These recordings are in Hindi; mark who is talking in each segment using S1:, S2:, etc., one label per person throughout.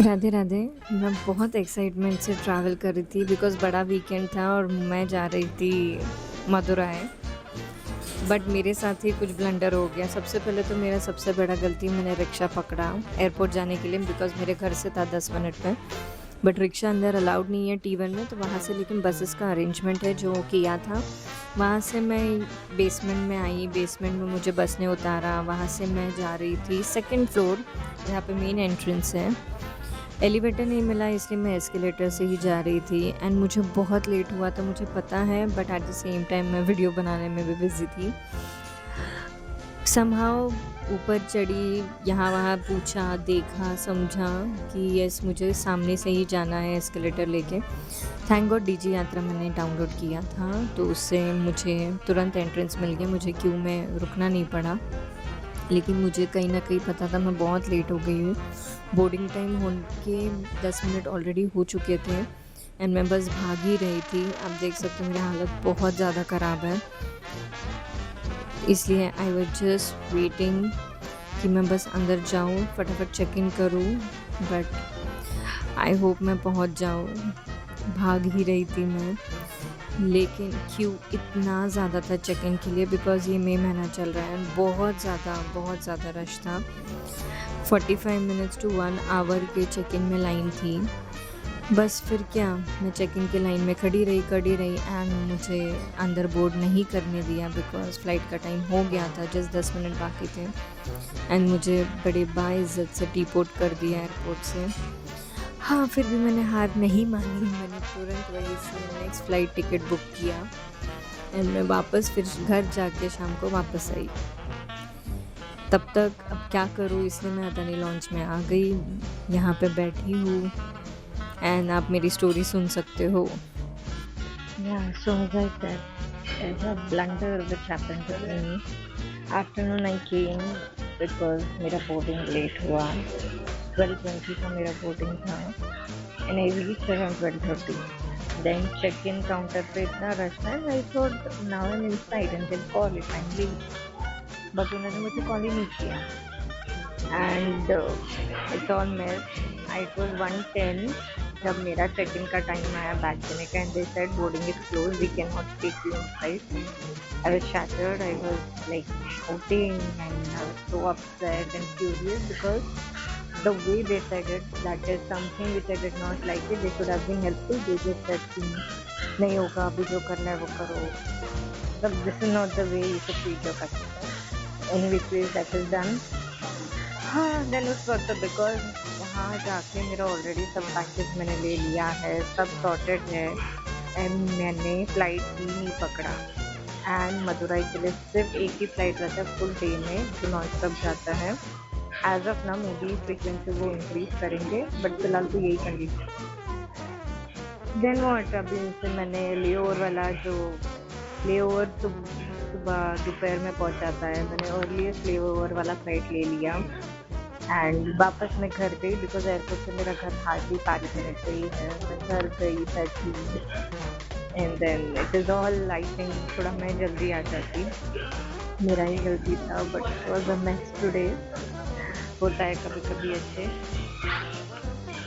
S1: राधे राधे। मैं बहुत एक्साइटमेंट से ट्रैवल कर रही थी बिकॉज़ बड़ा वीकेंड था और मैं जा रही थी मदुरै। बट मेरे साथ ही कुछ ब्लंडर हो गया। सबसे पहले तो मेरा सबसे बड़ा गलती, मैंने रिक्शा पकड़ा एयरपोर्ट जाने के लिए बिकॉज़ मेरे घर से था 10 मिनट में। बट रिक्शा अंदर अलाउड नहीं है T1 में, तो वहाँ से लेकिन बसेस का अरेंजमेंट है जो किया था। वहाँ से मैं बेसमेंट में आई, बेसमेंट में मुझे बस ने उतारा। वहाँ से मैं जा रही थी सेकंड फ्लोर, जहाँ पे मेन एंट्रेंस है। एलिवेटर नहीं मिला इसलिए मैं एस्केलेटर से ही जा रही थी एंड मुझे बहुत लेट हुआ था, मुझे पता है, but at the same time मैं वीडियो बनाने में भी बिज़ी थी। समहाउ ऊपर चढ़ी, यहाँ वहाँ पूछा, देखा, समझा कि यस मुझे सामने से ही जाना है एस्केलेटर लेके। थैंक गॉड डीजी यात्रा मैंने डाउनलोड किया था तो उससे मुझे तुरंत एंट्रेंस मिल गया, मुझे क्यू में रुकना नहीं पड़ा। लेकिन मुझे कहीं न कहीं पता था मैं बहुत लेट हो गई हूँ। बोर्डिंग टाइम होके 10 मिनट ऑलरेडी हो चुके थे एंड मैं बस भाग ही रही थी। आप देख सकते हो मेरी हालत बहुत ज़्यादा ख़राब है। इसलिए आई वाज़ जस्ट वेटिंग कि मैं बस अंदर जाऊँ, फटाफट चेक इन करूँ, बट आई होप मैं पहुँच जाऊँ। भाग ही रही थी मैं, लेकिन क्यू इतना ज़्यादा था चेक इन के लिए बिकॉज़ ये मई महीना चल रहा है। बहुत ज़्यादा रश था। 45 मिनट्स टू 1 आवर के चेक इन में लाइन थी। बस फिर क्या, मैं चेक इन की लाइन में खड़ी रही एंड मुझे अंदर बोर्ड नहीं करने दिया बिकॉज़ फ़्लाइट का टाइम हो गया था, जस्ट 10 मिनट बाकी थे एंड मुझे बड़े बाइज़्ज़त से डिपोर्ट कर दिया एयरपोर्ट से। हाँ, फिर भी मैंने हार नहीं मानी, मैंने तुरंत वहीं से नेक्स्ट फ़्लाइट टिकट बुक किया एंड मैं वापस फिर घर जाके शाम को वापस आई। तब तक अब क्या करूँ, इसलिए मैं अदानी लॉन्च में आ गई, यहाँ पे बैठी हूँ एंड आप मेरी स्टोरी सुन सकते हो।
S2: Yeah, so as I said, there's a blunder which happened to me. Afternoon I came because मेरा boarding late हुआ. 12:20 का मेरा boarding था and I reached around 12:30. Then check-in counter पे इतना rush था and I thought now I'm inside and they'll call if I'm late. But उन्होंने मुझे call ही नहीं किया and it's all mess. It was 1:10 जब मेरा चेक इन का टाइम आया बैग देने का and they said boarding is close, we can not take you inside. I was shattered. I was like shouting and I was so upset and furious because the way they said it, that is something which I did not like it. They should have been helpful. They just said कि नहीं होगा, अभी जो करना है वो करो. But this is not the way you should treat your customer. Anyway, please, that is done. हाँ, देन उस वक्त बिकॉज वहाँ जाके मेरा ऑलरेडी सब पैकेज मैंने ले लिया है, सब सॉर्टेड है एंड मैंने फ़्लाइट ही नहीं पकड़ा एंड मदुरई के लिए सिर्फ एक ही फ़्लाइट रहता है फुल डे में जो नॉन स्टॉप जाता है. As of now maybe frequency वो इंक्रीज करेंगे बट फिलहाल तो यही कंडीशन. देन वॉट, अभी से मैंने लेओवर वाला जो लेओवर सुबह दोपहर में पहुँचाता है, मैंने अर्लीस्ट लेओवर वाला फ़्लाइट ले लिया एंड वापस मैं घर गई बिकॉज एयरपोर्ट से मेरा घर हार्डली 5 मिनट पे ही है. मैं घर गई बैठी and then it is all, I think थोड़ा मैं जल्दी आ जाती, मेरा ही गलती था but it was a max today. होता है कभी कभी अच्छे.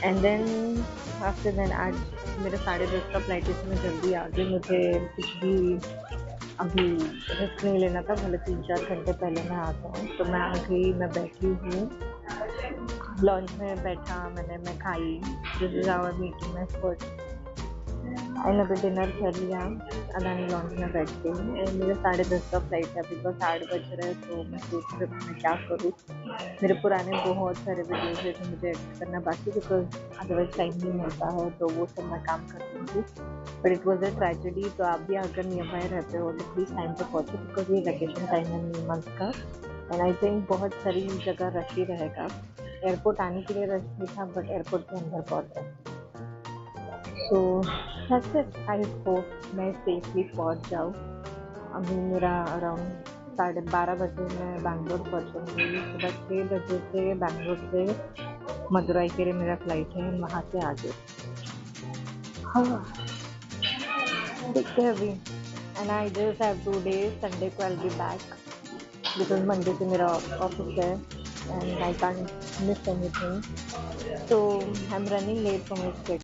S2: एंड देन आफ्टर देन आज मेरा 10:30 का फ्लाइट, इसमें जल्दी आ गई. मुझे कुछ भी अभी रिस्क नहीं लेना था, भले 3-4 घंटे पहले मैं आता हूँ. तो मैं आ गई, मैं बैठी हूँ लॉन्च में, बैठा मैं खाई. दिस इज आवर मीटिंग में फर्स्ट. मैंने अभी डिनर कर लिया अदानी लॉन्च में बैठ के. मेरा 10:30 का फ्लाइट है, अभी बस 8 बज रहे हैं. तो मैं सोच रही हूँ मैं क्या करूँ. मेरे पुराने बहुत सारे वीडियोज है जो मुझे एडिट करना बाकी बिकॉज अदरवाइज टाइम नहीं मिलता है, तो वो सब मैं काम कर लूँगी. But it was a tragedy. तो आप भी अगर नियर बाय रहते हो तो प्लीज़ टाइम पे पहुँचो बिकॉज ये वैकेशन टाइम है मई मंथ का एंड आई थिंक बहुत सारी जगह रश ही रहेगा. एयरपोर्ट आने के लिए रश नहीं था बट एयरपोर्ट के अंदर बहुत rush. So that's it. I hope मैं सेफली पहुँच जाऊँ. अभी मेरा अराउंड 12:30 बजे मैं बैंगलोर पहुँचूँगी. सुबह 6 बजे से बैंगलोर से मदुरई के लिए मेरा फ्लाइट है, वहाँ से आगे. हाँ, देखते हैं अभी. And I just have 2 days. Sunday को I will be back because Monday से मेरा ऑफिस है and I can't miss anything. तो I'm running late for my schedule.